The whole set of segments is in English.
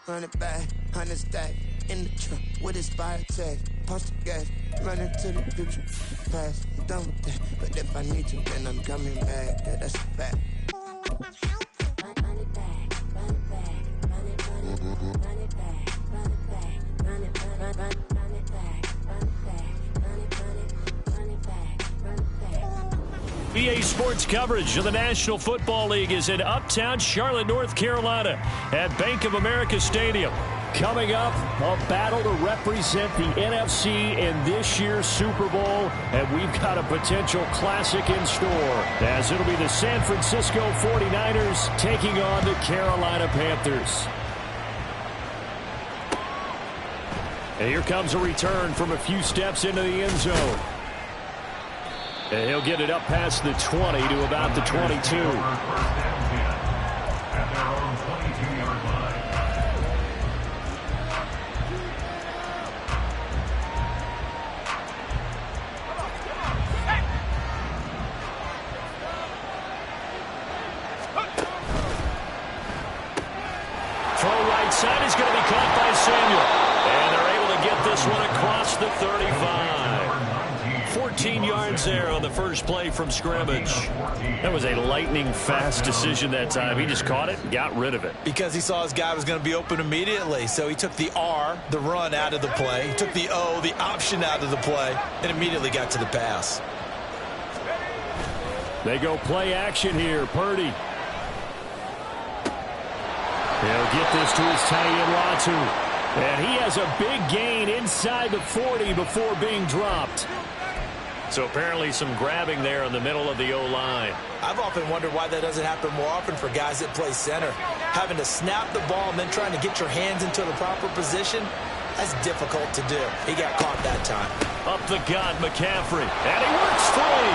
run it back, 100 stack, in the trunk with his fire tag, punch the gas, run into the future, past, I'm done with that, but if I need to, then I'm coming back, yeah, that's a fact. EA Sports coverage of the National Football League is in uptown Charlotte, North Carolina at Bank of America Stadium. Coming up, a battle to represent the NFC in this year's Super Bowl, and we've got a potential classic in store, as it'll be the San Francisco 49ers taking on the Carolina Panthers. And here comes a return from a few steps into the end zone. And he'll get it up past the 20 to about the 22. At their own 22-yard line. Throw right side is going to be caught by Samuel. And they're able to get this one across the 35. 14 yards there on the first play from scrimmage. That was a lightning-fast decision that time. He just caught it and got rid of it. Because he saw his guy was going to be open immediately. So he took the R, the run, out of the play. He took the O, the option, out of the play, and immediately got to the pass. They go play action here. Purdy. He'll get this to his tight end, Latu. And he has a big gain inside the 40 before being dropped. So apparently some grabbing there in the middle of the O-line. I've often wondered why that doesn't happen more often for guys that play center. Having to snap the ball and then trying to get your hands into the proper position, that's difficult to do. He got caught that time. Up the gut, McCaffrey. And he works free.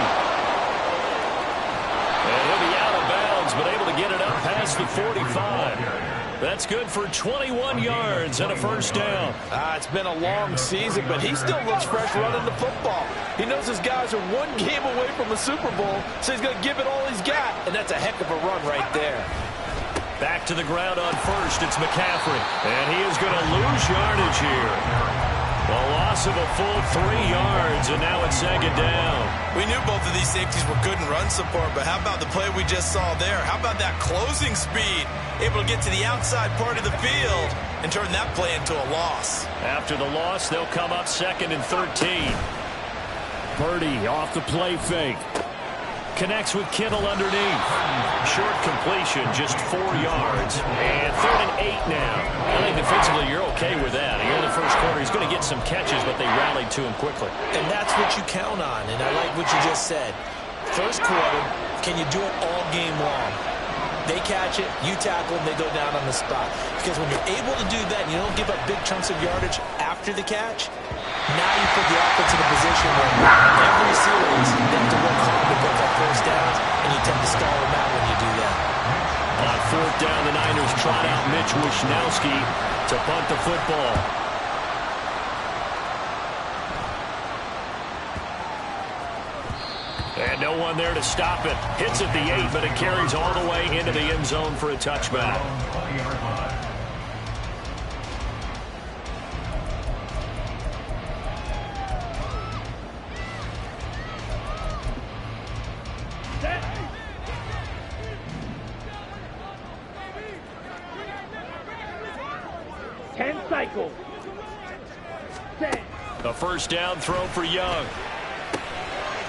And he'll be out of bounds, but able to get it up past the 45. That's good for 21 yards and a first down. It's been a long season, but he still looks fresh running the football. He knows his guys are one game away from a Super Bowl, so he's going to give it all he's got, and that's a heck of a run right there. Back to the ground on first, it's McCaffrey, and he is going to lose yardage here. A loss of a full 3 yards, and now it's second down. We knew both of these safeties were good in run support, but how about the play we just saw there? How about that closing speed? Able to get to the outside part of the field and turn that play into a loss. After the loss, they'll come up 2nd and 13. Purdy off the play fake. Connects with Kittle underneath. Short completion, just 4 yards. And 3rd and 8 now. I think defensively you're okay with that. Here in the first quarter, he's going to get some catches, but they rallied to him quickly. And that's what you count on, and I like what you just said. First quarter, can you do it all game long? They catch it, you tackle them, they go down on the spot. Because when you're able to do that and you don't give up big chunks of yardage after the catch, now you put the offense in a position where every series they have to work hard to pick up first downs, and you tend to stall them out when you do that. On 4th down, the Niners trot out Mitch Wishnowski to punt the football. And no one there to stop it. Hits at the 8, but it carries all the way into the end zone for a touchback. A first down throw for Young.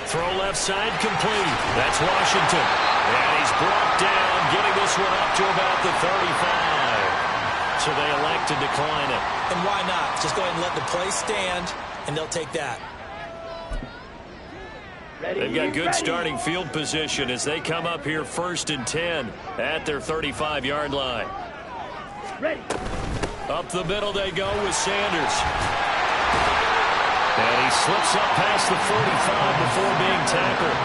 Throw left side complete. That's Washington. And he's brought down, getting this one up to about the 35. So they elect to decline it. And why not? Just go ahead and let the play stand, and they'll take that. They've got good starting field position as they come up here 1st and 10 at their 35-yard line. Ready. Up the middle they go with Sanders. And he slips up past the 45 before being tackled.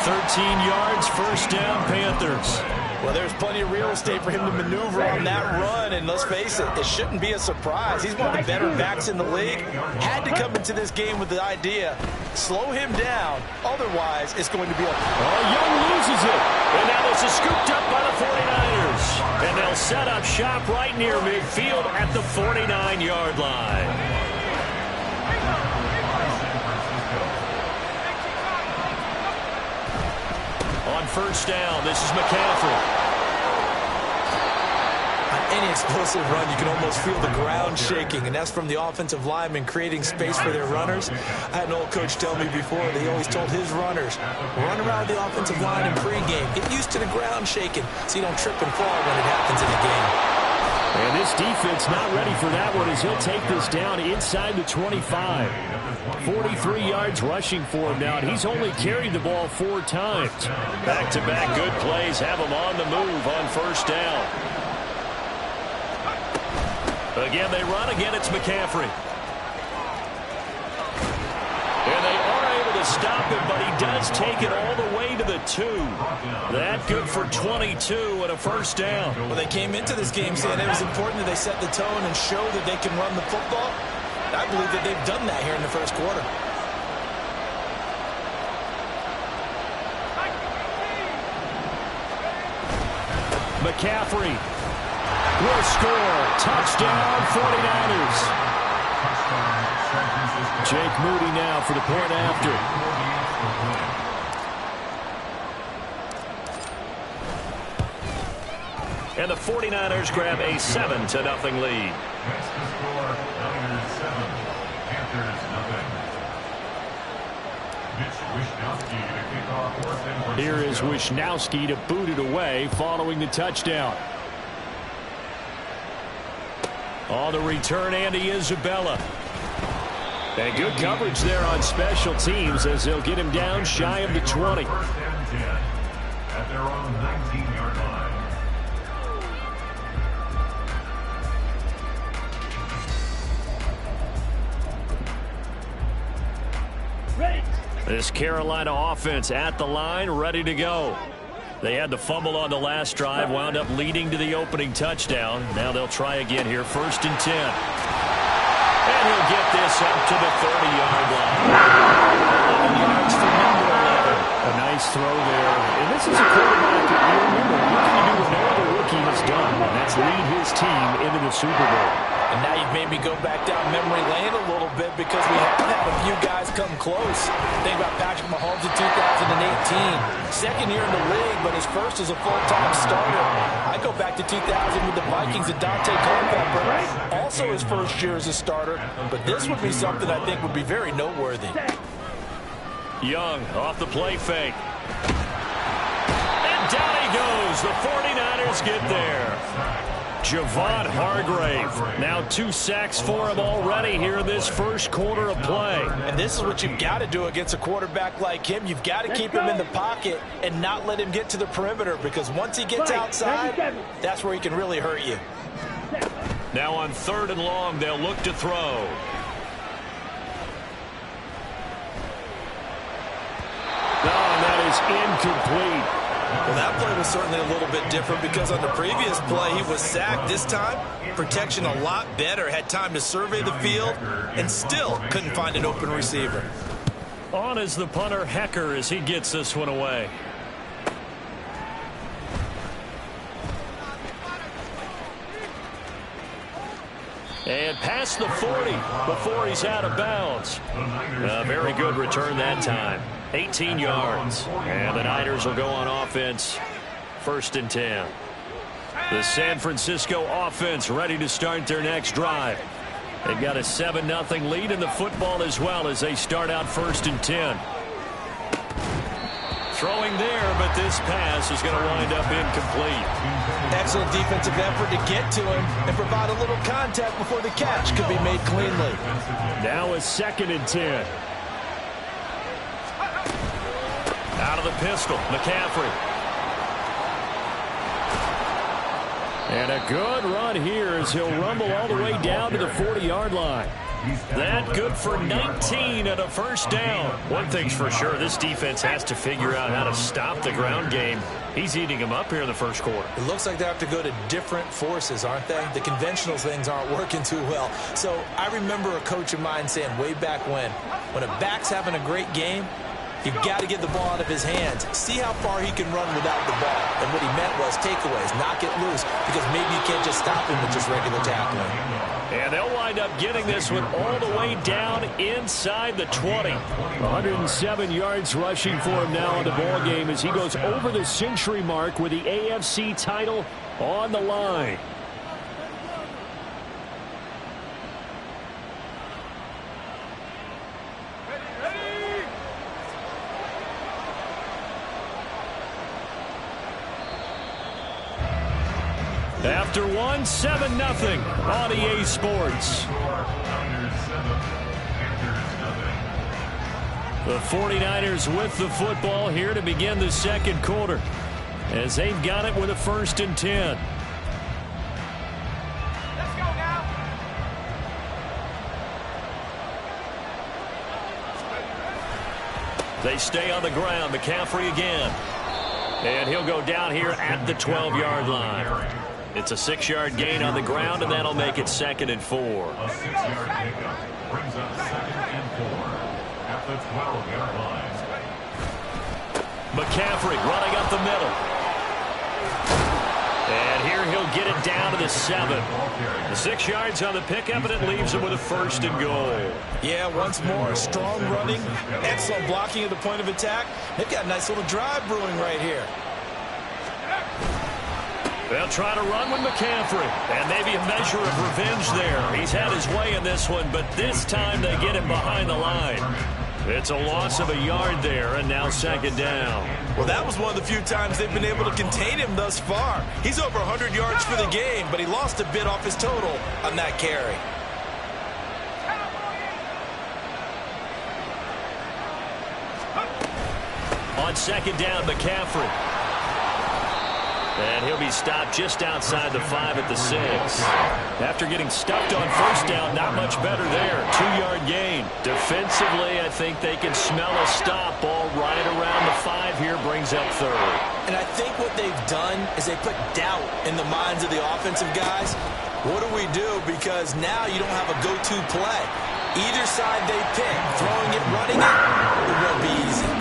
13 yards, first down, Panthers. Well, there's plenty of real estate for him to maneuver on that run, and let's face it, it shouldn't be a surprise. He's one of the better backs in the league. Had to come into this game with the idea, slow him down, otherwise it's going to be a... Oh, Young loses it, and now this is scooped up by the 49ers. And they'll set up shop right near midfield at the 49-yard line. On first down, this is McCaffrey. On any explosive run, you can almost feel the ground shaking, and that's from the offensive linemen creating space for their runners. I had an old coach tell me before, they always told his runners, run around the offensive line in pregame. Get used to the ground shaking so you don't trip and fall when it happens in the game. And this defense not ready for that one as he'll take this down inside the 25. 43 yards rushing for him now, and he's only carried the ball 4 times. Back-to-back good plays have him on the move on first down. Again, they run. Again, it's McCaffrey. And they are able to stop him, but he does take it all the way to the 2. That good for 22 and a first down. Well, they came into this game saying it was important that they set the tone and show that they can run the football. I believe that they've done that here in the first quarter. McCaffrey will score. Touchdown, 49ers. Jake Moody now for the point after. And the 49ers grab a 7-0 lead. Here is Wishnowski to boot it away following the touchdown. On the return, Andy Isabella. And good coverage there on special teams as they'll get him down shy of the 20. At their own 19-yard line. This Carolina offense at the line, ready to go. They had the fumble on the last drive, wound up leading to the opening touchdown. Now they'll try again here, 1st and 10. And he'll get this up to the 30-yard line. 11 yards for number 11. A nice throw there. And this is a quarterback that you remember looking to do what no other rookie has done, and that's lead his team into the Super Bowl. And now you've made me go back down memory lane a little bit because we have had a few guys come close. Think about Patrick Mahomes in 2018. Second year in the league, but his first as a full-time starter. I go back to 2000 with the Vikings and Dante Culpepper. Also his first year as a starter. But this would be something I think would be very noteworthy. Young off the play fake. And down he goes. The 49ers get there. Javon Hargrave, now 2 sacks for him already here in this first quarter of play. And this is what you've got to do against a quarterback like him. You've got to keep him in the pocket and not let him get to the perimeter, because once he gets outside, that's where he can really hurt you. Now on 3rd and long, they'll look to throw. And that is incomplete. Well, that play was certainly a little bit different because on the previous play, he was sacked. This time, protection a lot better. Had time to survey the field and still couldn't find an open receiver. On is the punter, Hecker, as he gets this one away. And past the 40 before he's out of bounds. A very good return that time. 18 yards. And the Niners will go on offense. 1st and 10. The San Francisco offense ready to start their next drive. They've got a 7-0 lead in the football as well as they start out 1st and 10. Throwing there, but this pass is going to wind up incomplete. Excellent defensive effort to get to him and provide a little contact before the catch could be made cleanly. Now a 2nd and 10. Out of the pistol, McCaffrey. And a good run here as he'll rumble all the way down to the 40-yard line. That good for 19 and a first down. One thing's for sure, this defense has to figure out how to stop the ground game. He's eating them up here in the first quarter. It looks like they have to go to different forces, aren't they? The conventional things aren't working too well. So I remember a coach of mine saying way back when a back's having a great game, You've got to get the ball out of his hands. See how far he can run without the ball. And what he meant was takeaways, knock it loose, because maybe you can't just stop him with just regular tackling. And they'll wind up getting this one all the way down inside the 20. 107 yards rushing for him now in the ball game as he goes over the century mark with the AFC title on the line. After one, 7-0 on EA Sports. The 49ers with the football here to begin the second quarter as they've got it with a 1st and 10. Let's go now. They stay on the ground. McCaffrey again. And he'll go down here at the 12-yard line. It's a 6-yard gain on the ground, and that'll make it 2nd and 4. A 6-yard pickup brings up 2nd and 4 at the 12-yard line. McCaffrey running up the middle. And here he'll get it down to the 7. The 6 yards on the pickup, and it leaves him with a 1st and goal. Yeah, once more, strong running, excellent blocking at the point of attack. They've got a nice little drive brewing right here. They'll try to run with McCaffrey, and maybe a measure of revenge there. He's had his way in this one, but this time they get him behind the line. It's a loss of a yard there, and now 2nd down. Well, that was one of the few times they've been able to contain him thus far. He's over 100 yards for the game, but he lost a bit off his total on that carry. On 2nd down, McCaffrey. And he'll be stopped just outside the 5 at the 6. After getting stuffed on 1st down, not much better there. 2-yard gain. Defensively, I think they can smell a stop. Ball right around the 5 here, brings up 3rd. And I think what they've done is they put doubt in the minds of the offensive guys. What do we do? Because now you don't have a go-to play. Either side they pick, throwing it, running it, it won't be easy.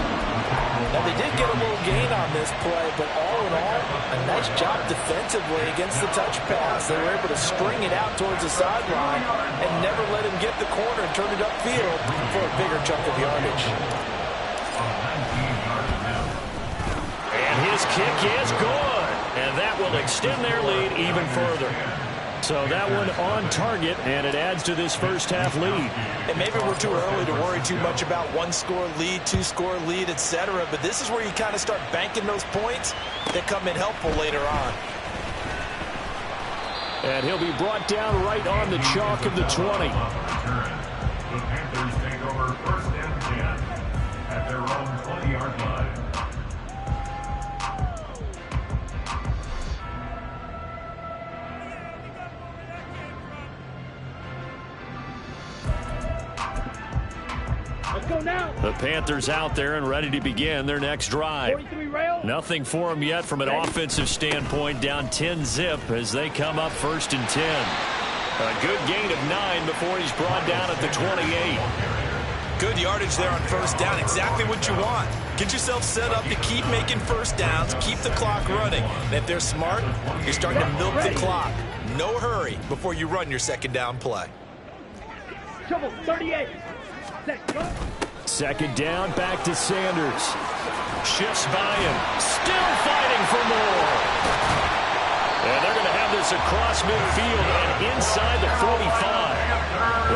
Now, they did get a little gain on this play, but all in all, a nice job defensively against the touch pass. They were able to string it out towards the sideline and never let him get the corner and turn it upfield for a bigger chunk of yardage. And his kick is good. And that will extend their lead even further. So that one on target, and it adds to this first half lead. And maybe we're too early to worry too much about 1-score lead, 2-score lead, etc. But this is where you kind of start banking those points that come in helpful later on. And he'll be brought down right on the chalk of the 20. The Panthers take over 1st and 10 at their own 20-yard line. The Panthers out there and ready to begin their next drive. Nothing for them yet from an offensive standpoint, down 10-zip as they come up 1st and 10. A good gain of 9 before he's brought down at the 28. Good yardage there on 1st down, exactly what you want. Get yourself set up to keep making 1st downs, keep the clock running. And if they're smart, you're starting to milk the clock. No hurry before you run your 2nd down play. Trouble, 38. 2nd down, back to Sanders. Shifts by him. Still fighting for more. And they're going to have this across midfield and inside the 45.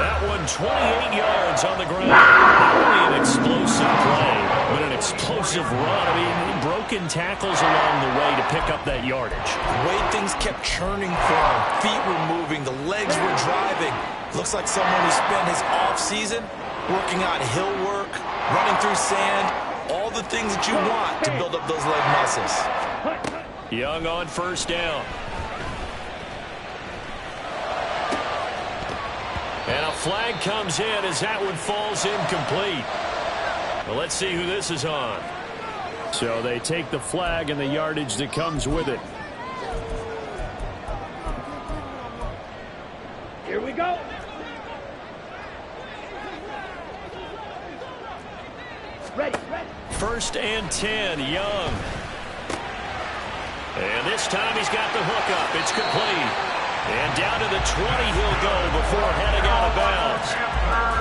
That one 28 yards on the ground. Not only an explosive play, but an explosive run. I mean, broken tackles along the way to pick up that yardage. The way things kept churning for him. Feet were moving. The legs were driving. Looks like someone who spent his off-season working on hill work, running through sand, all the things that you want to build up those leg muscles. Young on 1st down. And a flag comes in as that one falls incomplete. Well, let's see who this is on. So they take the flag and the yardage that comes with it. Here we go. Ready. 1st and 10. Young. And this time he's got the hook up. It's complete. And down to the 20 he'll go before heading out of bounds.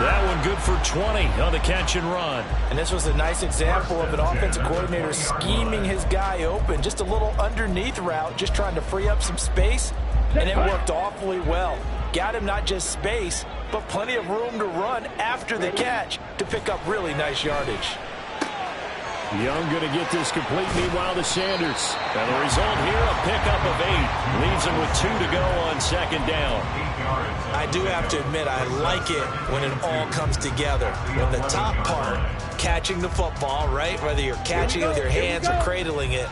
That one good for 20 on the catch and run. And this was a nice example of an offensive coordinator scheming his guy open. Just a little underneath route, just trying to free up some space. And it worked awfully well. Got him not just space, but plenty of room to run after the catch to pick up really nice yardage. Young going to get this complete. Meanwhile, to Sanders. And the result here, a pickup of 8. Leaves him with 2 to go on 2nd down. I do have to admit, I like it when it all comes together. When the top part, catching the football, right, whether you're catching it with your hands or cradling it,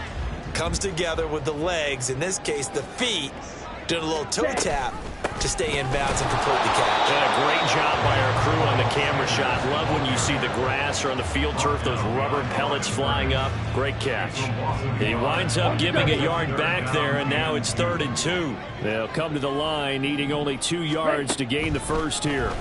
comes together with the legs, in this case the feet, doing a little toe tap to stay in bounds and complete the catch. Yeah, great job by our crew on the camera shot. Love when you see the grass or on the field turf, those rubber pellets flying up. Great catch. He winds up giving a yard back there, and now it's 3rd and 2. They'll come to the line, needing only 2 yards to gain the first here.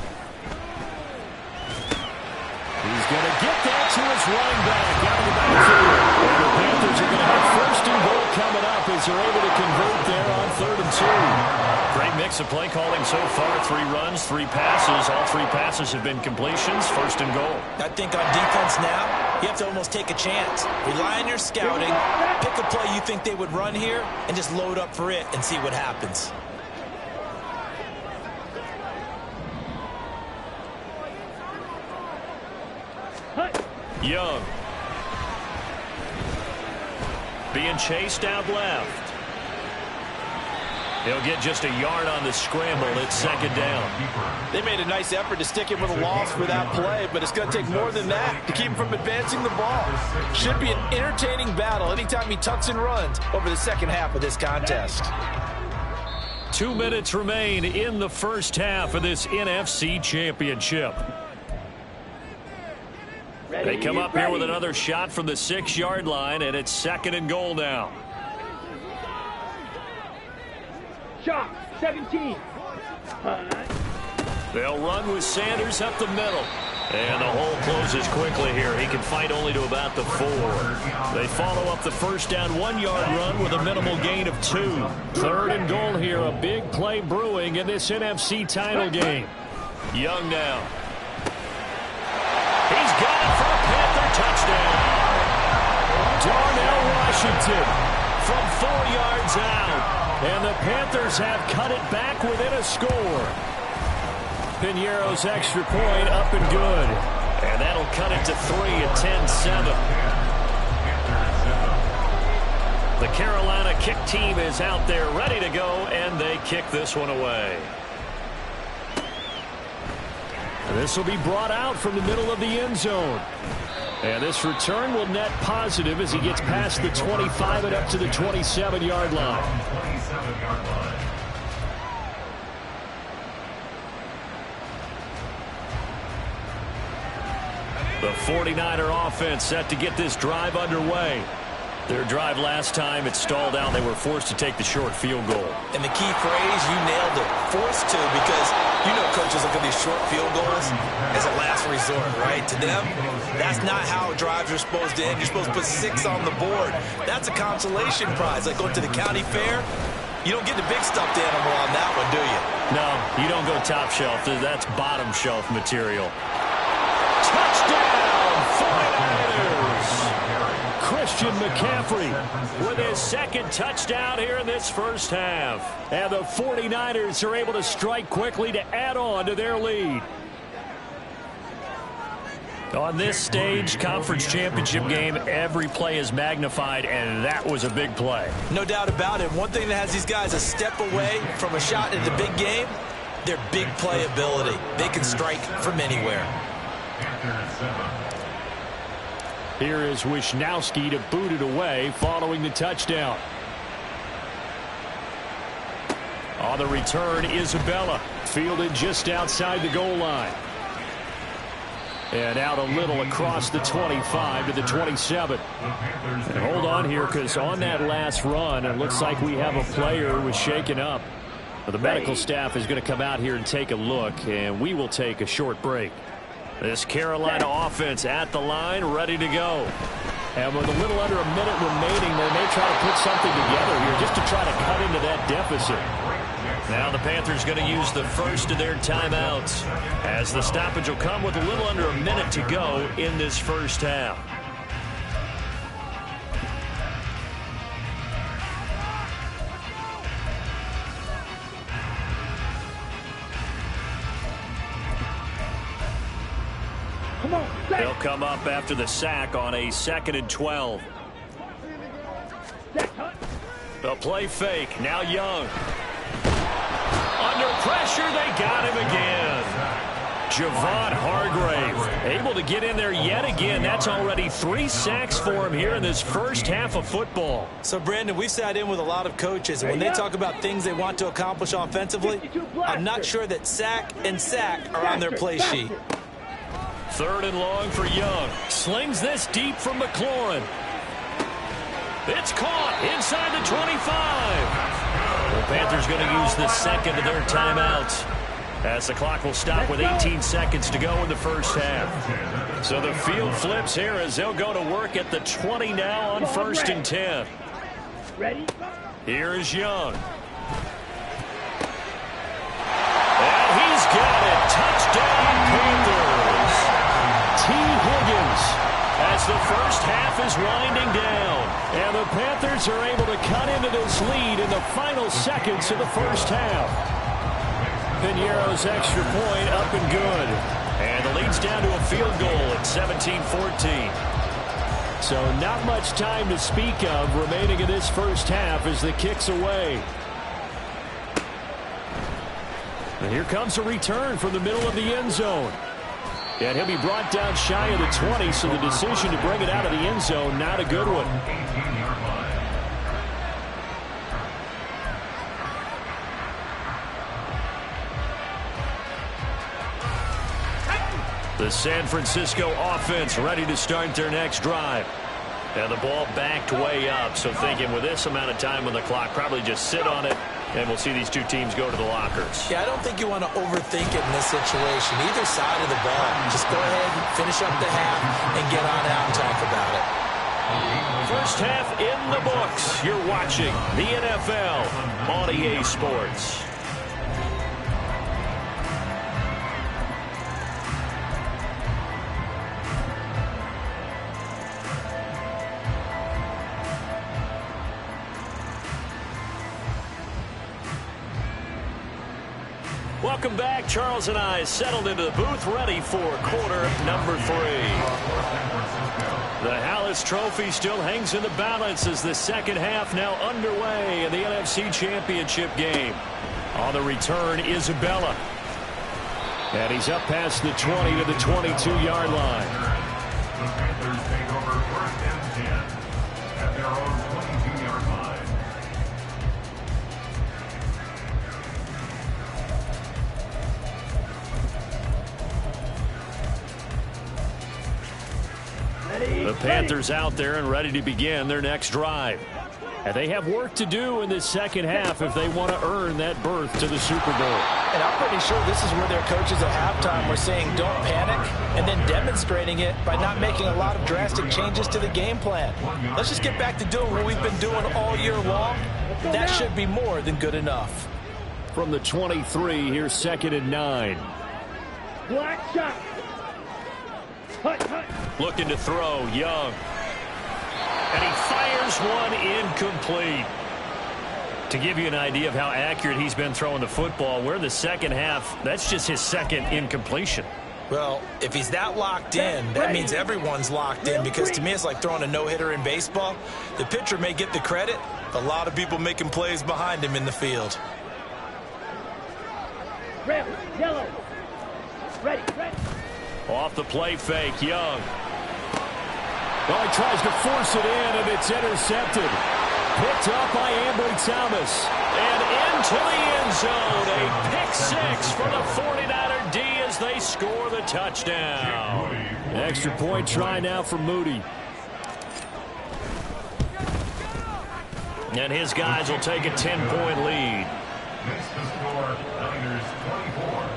He's going to get that to his running back out of the backfield. And the Panthers are going to have 1st and goal coming up as they're able to convert there on 3rd and 2. Great mix of play calling so far. 3 runs, 3 passes. All 3 passes have been completions. 1st and goal. I think on defense now, you have to almost take a chance. Rely on your scouting. Pick a play you think they would run here and just load up for it and see what happens. Young. Being chased out left. He'll get just a yard on the scramble. It's 2nd down. They made a nice effort to stick him with a loss for that play, but it's going to take more than that to keep him from advancing the ball. Should be an entertaining battle anytime he tucks and runs over the second half of this contest. 2 minutes remain in the first half of this NFC Championship. They come up here with another shot from the 6-yard line, and it's 2nd and goal now. Shot, 17. They'll run with Sanders up the middle. And the hole closes quickly here. He can fight only to about the 4. They follow up the first down 1-yard run with a minimal gain of 2. 3rd and goal here. A big play brewing in this NFC title game. Young now. He's got it for a Panther touchdown. Darnell Washington from 4 yards out. And the Panthers have cut it back within a score. Piñeiro's extra point up and good. And that'll cut it to 3 at 10-7. The Carolina kick team is out there ready to go, and they kick this one away. And this will be brought out from the middle of the end zone. And this return will net positive as he gets past the 25 and up to the 27-yard line. The 49er offense set to get this drive underway. Their drive last time, it stalled out. They were forced to take the short field goal. And the key phrase, you nailed it. Forced to, because you know coaches look at these short field goals as a last resort, right? To them, that's not how drives are supposed to end. You're supposed to put 6 on the board. That's a consolation prize. Like going to the county fair, you don't get the big stuffed animal on that one, do you? No, you don't go top shelf. That's bottom shelf material. Touchdown, 49ers! Christian McCaffrey with his 2nd touchdown here in this first half. And the 49ers are able to strike quickly to add on to their lead. On this stage, conference championship game, every play is magnified, and that was a big play. No doubt about it. One thing that has these guys a step away from a shot in the big game, their big play ability. They can strike from anywhere. Here is Wisnowski to boot it away following the touchdown. On the return, Isabella fielded just outside the goal line. And out a little across the 25 to the 27. And hold on here, because on that last run, it looks like we have a player who was shaken up. The medical staff is going to come out here and take a look, and we will take a short break. This Carolina offense at the line, ready to go. And with a little under a minute remaining, they may try to put something together here just to try to cut into that deficit. Now the Panthers going to use the first of their timeouts, as the stoppage will come with a little under a minute to go in this first half. They'll come up after the sack on a 2nd and 12. They'll play fake. Now Young. Under pressure, they got him again. Javon Hargrave able to get in there yet again. That's already 3 sacks for him here in this first half of football. So, Brandon, we've sat in with a lot of coaches, and when they talk about things they want to accomplish offensively, I'm not sure that sack and sack are on their play sheet. 3rd and long for Young. Slings this deep from McLaurin. It's caught inside the 25. The Panthers going to use the second of their timeouts, as the clock will stop with 18 seconds to go in the first half. So the field flips here as they'll go to work at the 20 now on 1st and 10. Ready? Here is Young. And he's got it. Touchdown, Panthers. T. Higgins, as the first half is winding down. And the Panthers are able to cut into this lead in the final seconds of the first half. Piñeiro's extra point up and good. And the lead's down to a field goal at 17-14. So not much time to speak of remaining in this first half as the kick's away. And here comes a return from the middle of the end zone. And he'll be brought down shy of the 20, so the decision to bring it out of the end zone, not a good one. The San Francisco offense ready to start their next drive. And the ball backed way up, so thinking with this amount of time on the clock, probably just sit on it, and we'll see these two teams go to the lockers. Yeah, I don't think you want to overthink it in this situation. Either side of the ball. Just go ahead, finish up the half, and get on out and talk about it. First half in the books. You're watching the NFL on EA Sports. Welcome back. Charles and I settled into the booth, ready for quarter number 3. The Hallis Trophy still hangs in the balance as the second half now underway in the NFC Championship game. On the return, Isabella. And he's up past the 20 to the 22-yard line. The Panthers take over 1st and 10 at their own 22-yard line. The Panthers out there and ready to begin their next drive. And they have work to do in this second half if they want to earn that berth to the Super Bowl. And I'm pretty sure this is where their coaches at halftime were saying don't panic, and then demonstrating it by not making a lot of drastic changes to the game plan. Let's just get back to doing what we've been doing all year long. That should be more than good enough. From the 23, here's 2nd and 9. Black shot. Hut, hut. Looking to throw, Young. And he fires one incomplete. To give you an idea of how accurate he's been throwing the football, we're in the second half. That's just his second incompletion. Well, if he's that locked in, that means everyone's locked in, because to me it's like throwing a no-hitter in baseball. The pitcher may get the credit, a lot of people making plays behind him in the field. Red, yellow. Ready, ready. Off the play fake, Young. Well, he tries to force it in, and it's intercepted. Picked up by Ambry Thomas. And into the end zone. A pick 6 for the 49er D as they score the touchdown. Extra point try now for Moody. And his guys will take a 10-point lead. Next to score, Niners 24,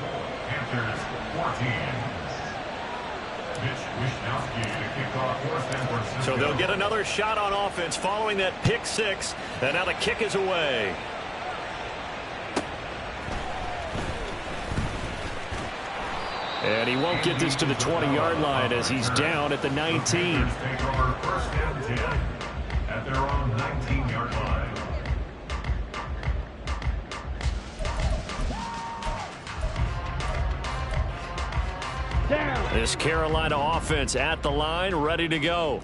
Panthers 14. So they'll get another shot on offense following that pick six. And now the kick is away. And he won't get this to the 20-yard line as he's down at the 19. Take over first and 10 at their own 19-yard line. Down. This Carolina offense at the line, ready to go.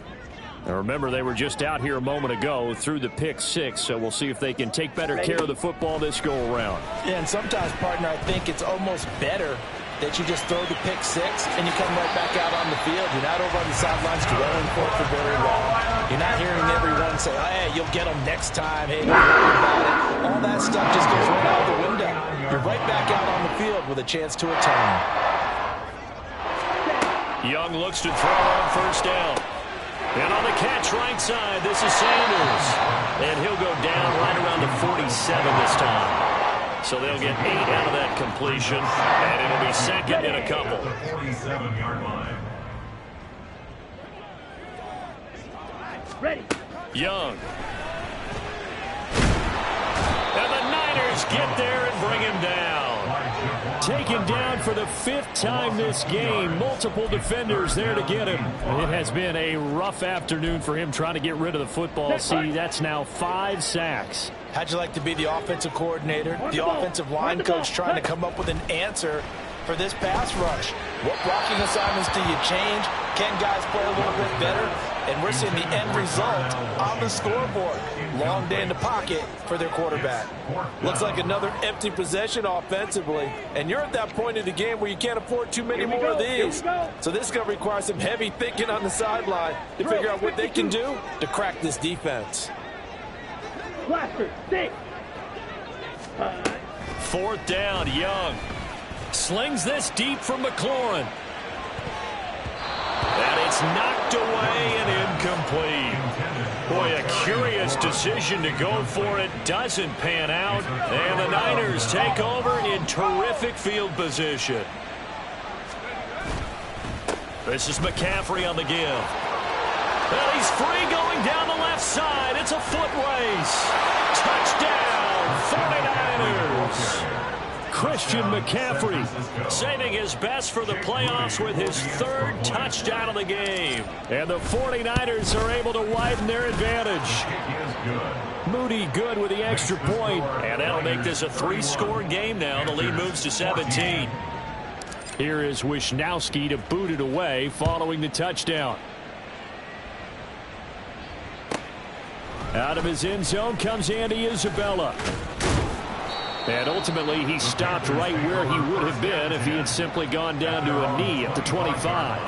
Now remember, they were just out here a moment ago through the pick six, so we'll see if they can take better care of the football this go-around. Yeah, and sometimes, partner, I think it's almost better that you just throw the pick six and you come right back out on the field. You're not over on the sidelines dwelling for it for very long. You're not hearing everyone say, oh, hey, you'll get them next time. Hey, don't worry about it. All that stuff just goes right out the window. You're right back out on the field with a chance to return. Young looks to throw on first down. And on the catch right side, this is Sanders. And he'll go down right around the 47 this time. So they'll get 8 out of that completion, and it'll be second and a couple. The 47-yard line. Ready. Young. And the Niners get there and bring him down. Taken down for the 5th time this game. Multiple defenders there to get him. It has been a rough afternoon for him trying to get rid of the football. See, that's now 5 sacks. How'd you like to be the offensive coordinator, the offensive line coach trying to come up with an answer for this pass rush? What blocking assignments do you change? Can guys play a little bit better? And we're seeing the end result on the scoreboard. Long day in the pocket for their quarterback. Looks like another empty possession offensively. And you're at that point in the game where you can't afford too many more of these. So this is going to require some heavy thinking on the sideline to figure out what they can do to crack this defense. Blaster, 6. 4th down, Young. Slings this deep from McLaurin. And it's knocked away and incomplete. Boy, a curious decision to go for it. Doesn't pan out. And the Niners take over in terrific field position. This is McCaffrey on the give. And he's free going down the left side. It's a foot race. Touchdown, 49ers. Christian McCaffrey saving his best for the playoffs with his 3rd touchdown of the game. And the 49ers are able to widen their advantage. Moody good with the extra point. And that'll make this a 3-score game now. The lead moves to 17. Here is Wisnowski to boot it away following the touchdown. Out of his end zone comes Andy Isabella. And ultimately, he stopped right where he would have been if he had simply gone down to a knee at the 25.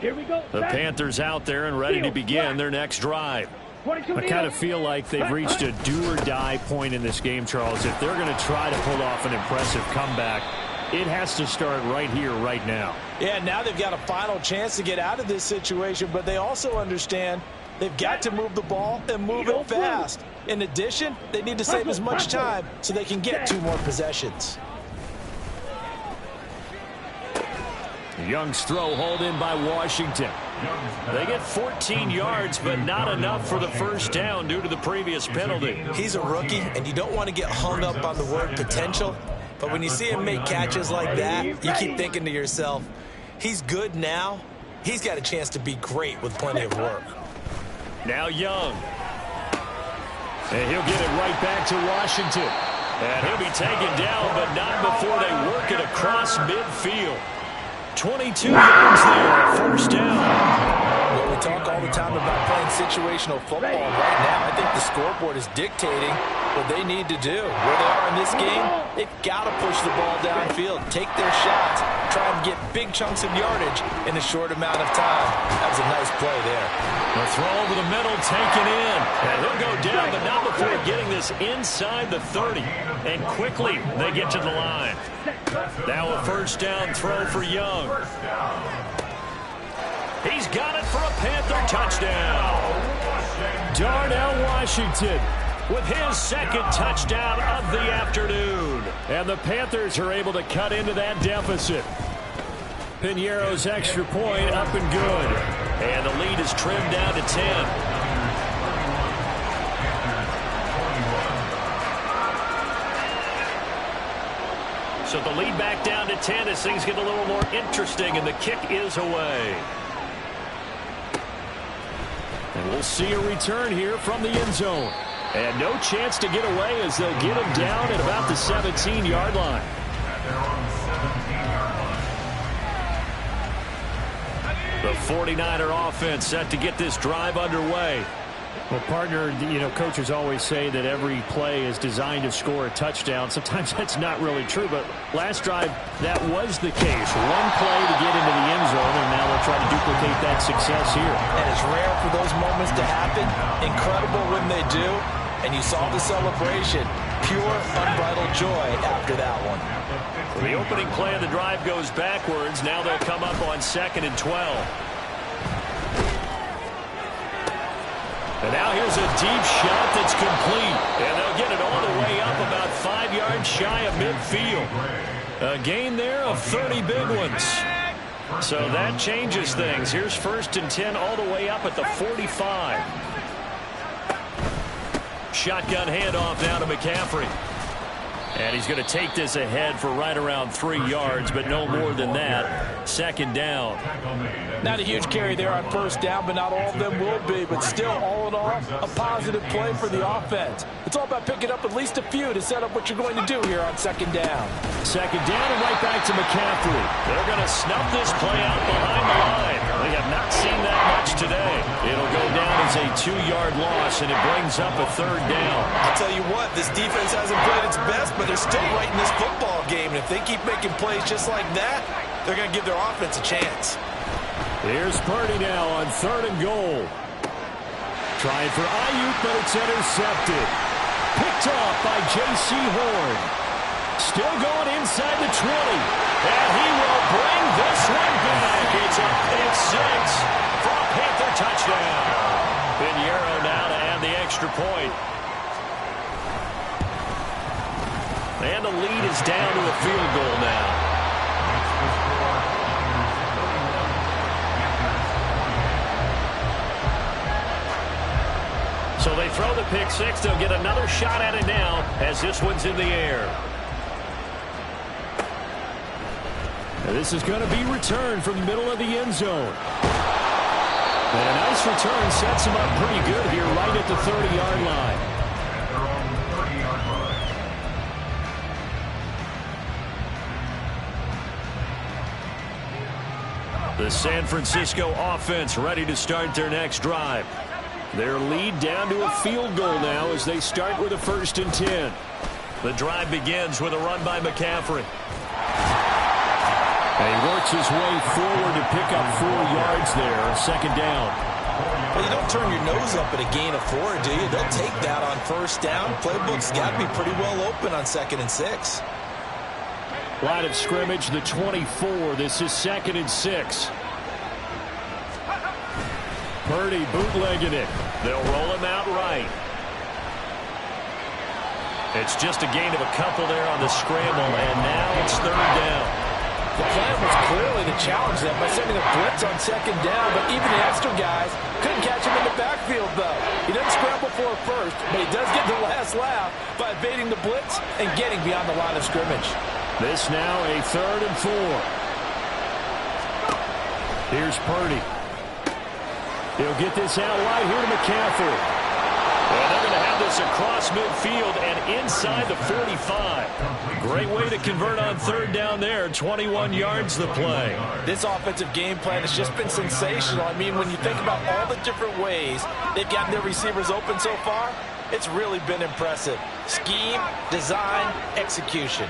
Here we go. The Panthers out there and ready to begin their next drive. I kind of feel like they've reached a do-or-die point in this game, Charles. If they're going to try to pull off an impressive comeback, it has to start right here, right now. Yeah, now they've got a final chance to get out of this situation, but they also understand they've got to move the ball and move it fast. In addition, they need to save as much time so they can get 2 more possessions. Young's throw hauled in by Washington. They get 14 yards, but not enough for the first down due to the previous penalty. He's a rookie, and you don't want to get hung up on the word potential. But when you see him make catches like that, you keep thinking to yourself, he's good now. He's got a chance to be great with plenty of work. Now Young. And he'll get it right back to Washington. And he'll be taken down, but not before they work it across midfield. 22 yards there, first down. Well, we talk all the time about playing situational football. Right now, I think the scoreboard is dictating what they need to do. Where they are in this game, they've got to push the ball downfield, take their shots, try and get big chunks of yardage in a short amount of time. That was a nice play there. The throw over the middle taken in. And he'll go down, but not before getting this inside the 30. And quickly, they get to the line. Now a first down throw for Young. He's got it for a Panther touchdown. Darnell Washington with his second touchdown of the afternoon. And the Panthers are able to cut into that deficit. Piñeiro's extra point up and good. And the lead is trimmed down to 10. So the lead back down to 10 as things get a little more interesting, and the kick is away. And we'll see a return here from the end zone. And no chance to get away as they'll get him down at about the 17-yard line. The 49er offense set to get this drive underway. Well, partner, coaches always say that every play is designed to score a touchdown. Sometimes that's not really true, but last drive, that was the case. One play to get into the end zone, and now they'll try to duplicate that success here. And it's rare for those moments to happen. Incredible when they do. And you saw the celebration. Pure, unbridled joy after that one. Well, the opening play of the drive goes backwards. Now they'll come up on 2nd and 12. And now here's a deep shot that's complete. And they'll get it all the way up about 5 yards shy of midfield. A gain there of 30 big ones. So that changes things. Here's 1st and 10 all the way up at the 45. Shotgun handoff now to McCaffrey. And he's going to take this ahead for right around 3 yards, but no more than that. 2nd down. Not a huge carry there on 1st down, but not all of them will be. But still, all in all, a positive play for the offense. It's all about picking up at least a few to set up what you're going to do here on 2nd down. 2nd down and right back to McCaffrey. They're going to snuff this play out behind the line. We have not seen that much today. It'll go down as a 2-yard loss, and it brings up a 3rd down. I'll tell you what, this defense hasn't played its best, but they're still right in this football game. And if they keep making plays just like that, they're going to give their offense a chance. Here's Purdy now on 3rd and goal. Trying for Ayuk, but it's intercepted. Picked off by J.C. Horn. Still going inside the 20. And he will bring this one back. It's a pick 6 for a Panther touchdown. Piñeiro now to add the extra point. And the lead is down to a field goal now. So they throw the pick 6. They'll get another shot at it now as this one's in the air. And this is going to be returned from the middle of the end zone. And a nice return sets him up pretty good here right at the 30-yard line. The San Francisco offense ready to start their next drive. Their lead down to a field goal now as they start with a 1st and 10. The drive begins with a run by McCaffrey. And he works his way forward to pick up 4 yards there. 2nd down. Well, you don't turn your nose up at a gain of 4, do you? They'll take that on 1st down. Playbook's got to be pretty well open on 2nd and 6. Line of scrimmage, the 24. This is 2nd and 6. Purdy bootlegging it. They'll roll him out right. It's just a gain of a couple there on the scramble, and now it's 3rd down. The plan was clearly to challenge them by sending a blitz on 2nd down, but even the extra guys couldn't catch him in the backfield, though. He doesn't scramble for it first, but he does get the last laugh by evading the blitz and getting beyond the line of scrimmage. This now a 3rd and 4. Here's Purdy. He'll get this out wide here to McCaffrey. And they're going to have this across midfield and inside the 45. Great way to convert on 3rd down there. 21 yards the play. This offensive game plan has just been sensational. I mean, when you think about all the different ways they've gotten their receivers open so far, it's really been impressive. Scheme, design, execution.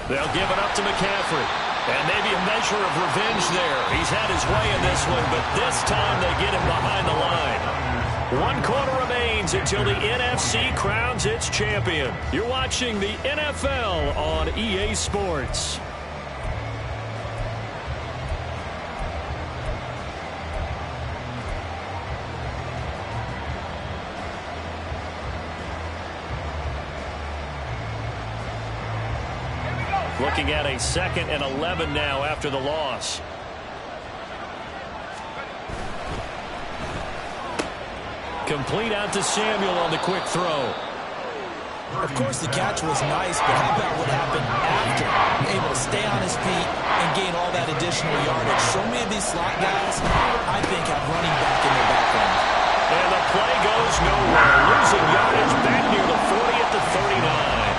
They'll give it up to McCaffrey. And maybe a measure of revenge there. He's had his way in this one, but this time they get him behind the line. 1 quarter remains until the NFC crowns its champion. You're watching the NFL on EA Sports. Looking at a 2nd and 11 now after the loss. Complete out to Samuel on the quick throw. Of course, the catch was nice, but how about what happened after? Able to stay on his feet and gain all that additional yardage. So many of these slot guys, I think, have running back in their background. And the play goes nowhere. Losing yardage back near the 40 at the 39.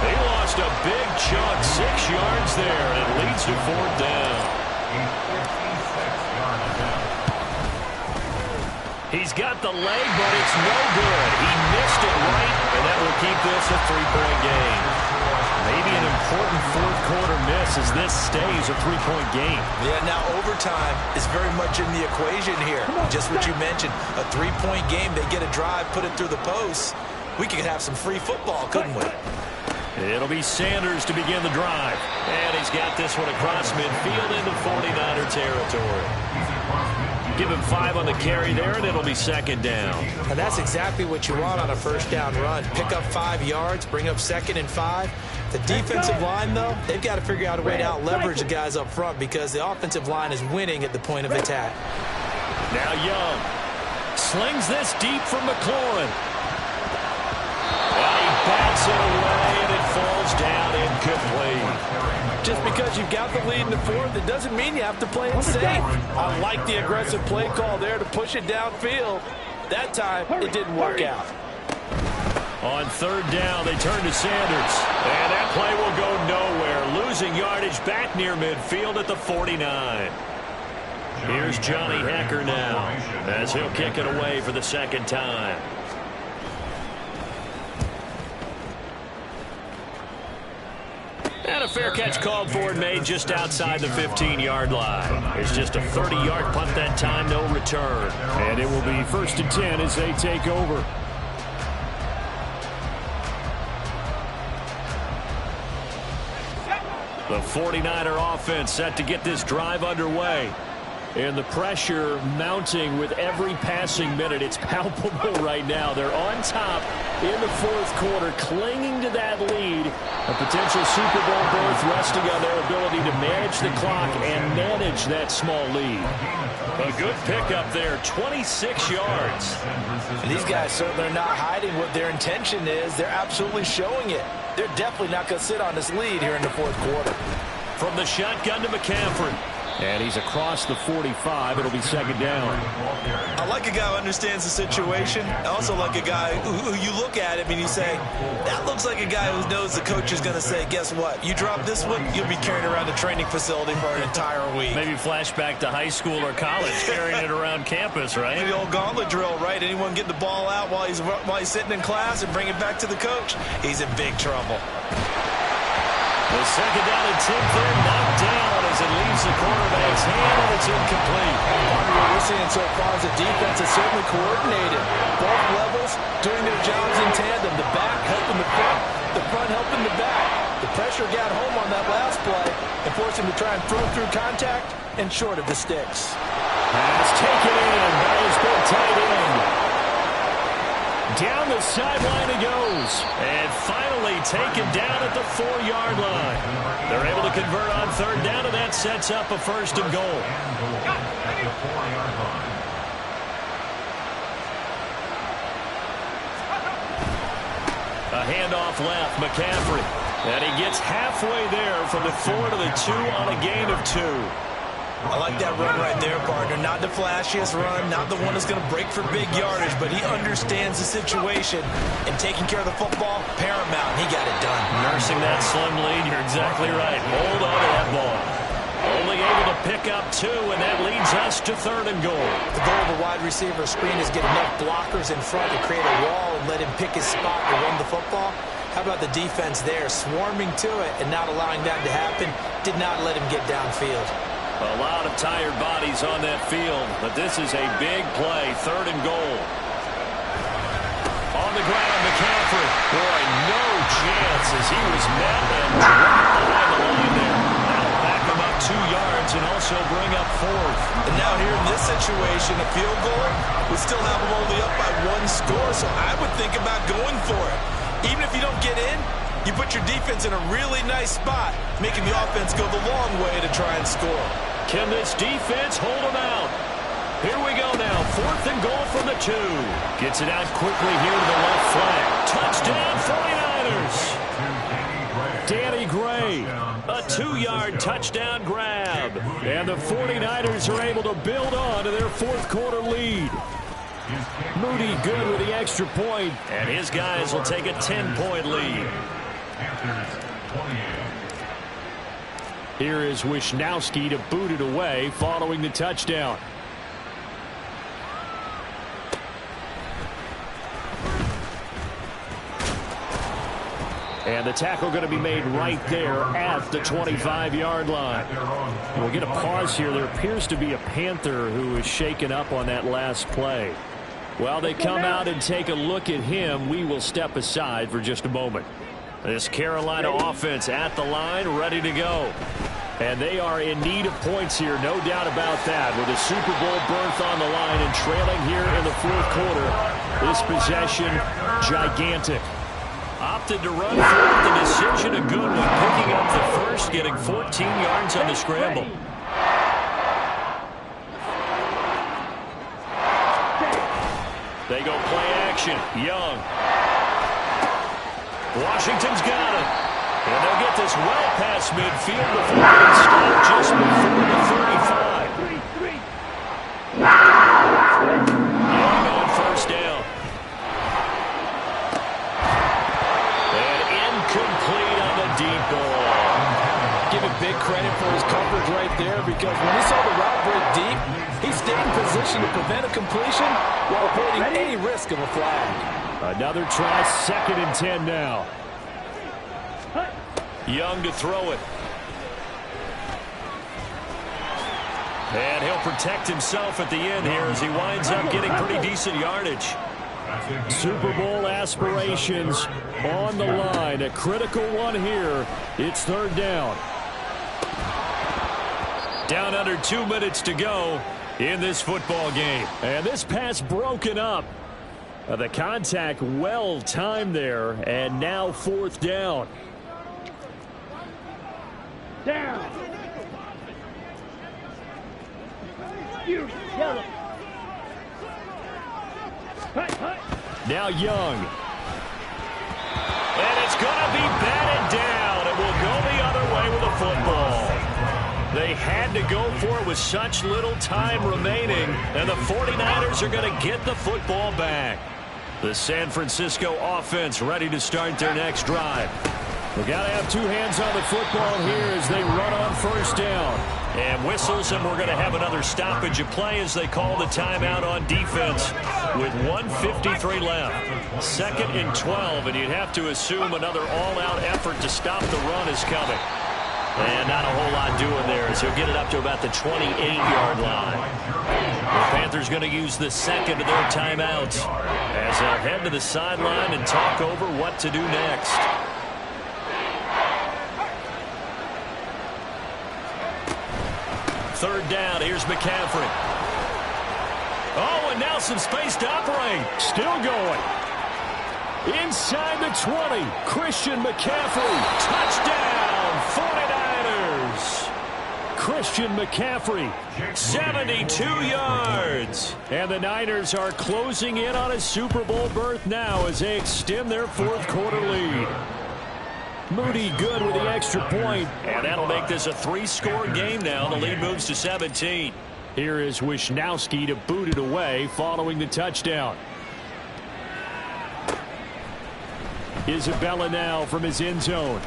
They lost a big chunk, 6 yards there, and it leads to 4th down. He's got the leg, but it's no good. He missed it right, and that will keep this a 3-point game. Maybe an important 4th quarter miss as this stays a 3-point game. Yeah, now overtime is very much in the equation here. Just what you mentioned, a 3-point game. They get a drive, put it through the post. We could have some free football, couldn't we? It'll be Sanders to begin the drive. And he's got this one across midfield into 49er territory. Give him 5 on the carry there, and it'll be 2nd down. And that's exactly what you want on a 1st down run. Pick up 5 yards, bring up 2nd and 5. The defensive line, though, they've got to figure out a way to out-leverage the guys up front because the offensive line is winning at the point of attack. Now Young slings this deep from McLaurin. And he bats it away, and it falls down incomplete. Just because you've got the lead in the 4th, it doesn't mean you have to play it safe. I like the aggressive play call there to push it downfield. That time, it didn't work out. On 3rd down, they turn to Sanders. And that play will go nowhere. Losing yardage back near midfield at the 49. Here's Johnny Hecker now as he'll kick it away for the 2nd time. And a fair catch called for and made just outside the 15-yard line. It's just a 30-yard punt that time, no return. And it will be 1st and 10 as they take over. The 49er offense set to get this drive underway. And the pressure mounting with every passing minute. It's palpable right now. They're on top in the 4th quarter, clinging to that lead. A potential Super Bowl berth resting on their ability to manage the clock and manage that small lead. A good pickup there, 26 yards. And these guys certainly are not hiding what their intention is. They're absolutely showing it. They're definitely not going to sit on this lead here in the 4th quarter. From the shotgun to McCaffrey. And he's across the 45. It'll be 2nd down. I like a guy who understands the situation. I also like a guy who you look at him and you say, that looks like a guy who knows the coach is going to say, guess what? You drop this one, you'll be carrying around the training facility for an entire week. Maybe flashback to high school or college, carrying it around campus, right? Maybe the old gauntlet drill, right? Anyone get the ball out while he's sitting in class and bring it back to the coach? He's in big trouble. The 2nd down and 10 there, knocked down as it leaves the quarterback's hand, and it's incomplete. What we're seeing so far is the defense is certainly coordinated. Both levels doing their jobs in tandem. The back helping the front helping the back. The pressure got home on that last play and forced him to try and throw through contact and short of the sticks. Pass taken in by his big tight end. Down the sideline he goes. And finally taken down at the 4-yard line. They're able to convert on 3rd down, and that sets up a 1st and goal. A handoff left, McCaffrey. And he gets halfway there from the 4 to the 2 on a gain of 2. I like that run right there, partner. Not the flashiest run, not the one that's going to break for big yardage, but he understands the situation, and taking care of the football, paramount. He got it done. Nursing that slim lead, you're exactly right. Hold on to that ball. Only able to pick up 2, and that leads us to 3rd and goal. The goal of a wide receiver screen is get enough blockers in front to create a wall and let him pick his spot to run the football. How about the defense there, swarming to it and not allowing that to happen? Did not let him get downfield. A lot of tired bodies on that field, but this is a big play, 3rd and goal. On the ground, McCaffrey. Boy, no chance as he was met and dropped behind the line there. That'll back him up 2 yards and also bring up 4th. And now here in this situation, a field goal would still have them only up by 1 score, so I would think about going for it. Even if you don't get in, You put your defense in a really nice spot, making the offense go the long way to try and score. Can this defense hold them out? Here we go now. 4th and goal from the 2. Gets it out quickly here to the left flank. Touchdown 49ers. Danny Gray, a 2-yard touchdown grab. And the 49ers are able to build on to their 4th quarter lead. Moody good with the extra point, and his guys will take a 10-point lead. Here is Wisnowski to boot it away following the touchdown. And the tackle going to be made right there at the 25-yard line. We'll get a pause here. There appears to be a Panther who is shaken up on that last play. While they come out and take a look at him, we will step aside for just a moment. This Carolina offense at the line, ready to go. And they are in need of points here, no doubt about that. With a Super Bowl berth on the line and trailing here in the 4th quarter, this possession, gigantic. Opted to run for it. The decision, a good one. Picking up the first, getting 14 yards on the scramble. They go play action. Young. Washington's got it. And they'll get this well past midfield before they stop just before the 35. Young on 1st down. Complete on the deep ball. Give him big credit for his coverage right there, because when he saw the route break deep, he stayed in position to prevent a completion while avoiding any risk of a flag. Another try, 2nd and 10 now. Young to throw it. And he'll protect himself at the end here as he winds up getting pretty decent yardage. Super Bowl aspirations on the line. A critical one here. It's 3rd down. Down under 2 minutes to go in this football game. And this pass broken up. The contact well timed there. And now 4th down. Down. You yellow. Now Young. And it's going to be batted down. It will go the other way with the football. They had to go for it with such little time remaining, and the 49ers are going to get the football back. The San Francisco offense ready to start their next drive. We've got to have 2 hands on the football here as they run on 1st down. And whistles, and we're going to have another stoppage of play as they call the timeout on defense with 1:53 left. 2nd and 12, and you'd have to assume another all-out effort to stop the run is coming. And not a whole lot doing there as he'll get it up to about the 28-yard line. The Panthers going to use the 2nd of their timeouts as they'll head to the sideline and talk over what to do next. Third down, here's McCaffrey. Oh, and now some space to operate. Still going. Inside the 20, Christian McCaffrey. Touchdown, 49ers. Christian McCaffrey, 72 yards. And the Niners are closing in on a Super Bowl berth now as they extend their 4th quarter lead. Moody good with the extra point, and that'll make this a 3-score game now. The lead moves to 17. Here is Wisnowski to boot it away following the touchdown. Isabella now from his end zone.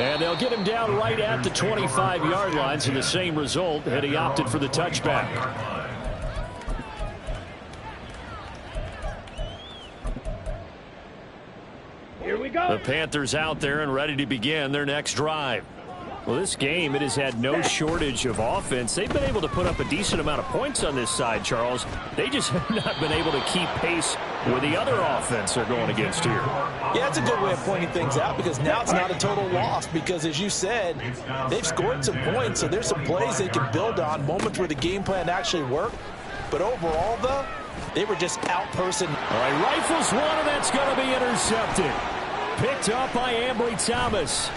And they'll get him down right at the 25-yard line, so the same result had he opted for the touchback. Here we go. The Panthers out there and ready to begin their next drive. Well, this game, it has had no shortage of offense. They've been able to put up a decent amount of points on this side, Charles. They just have not been able to keep pace with the other offense they're going against here. Yeah, it's a good way of pointing things out because now it's not a total loss because, as you said, they've scored some points, so there's some plays they can build on, moments where the game plan actually worked. But overall, though, they were just out-personed. All right, rifles one, and that's going to be intercepted. picked up by Ambry Thomas.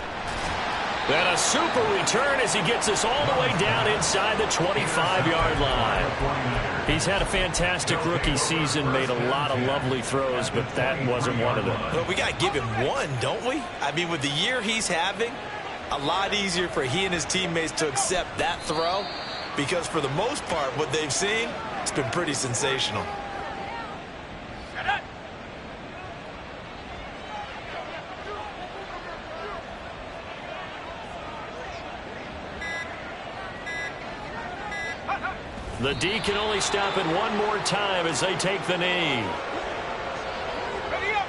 And a super return as he gets us all the way down inside the 25-yard line. He's had a fantastic rookie season, made a lot of lovely throws, but that wasn't one of them. Well, we got to give him one, don't we? I mean, with the year he's having, a lot easier for he and his teammates to accept that throw, because for the most part, what they've seen, it's been pretty sensational. The D can only stop it one more time as they take the knee. Ready up.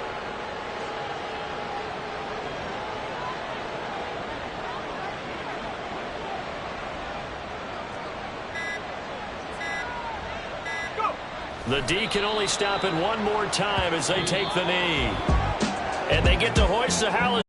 Go. The D can only stop it one more time as they take the knee. And they get to hoist the Howland.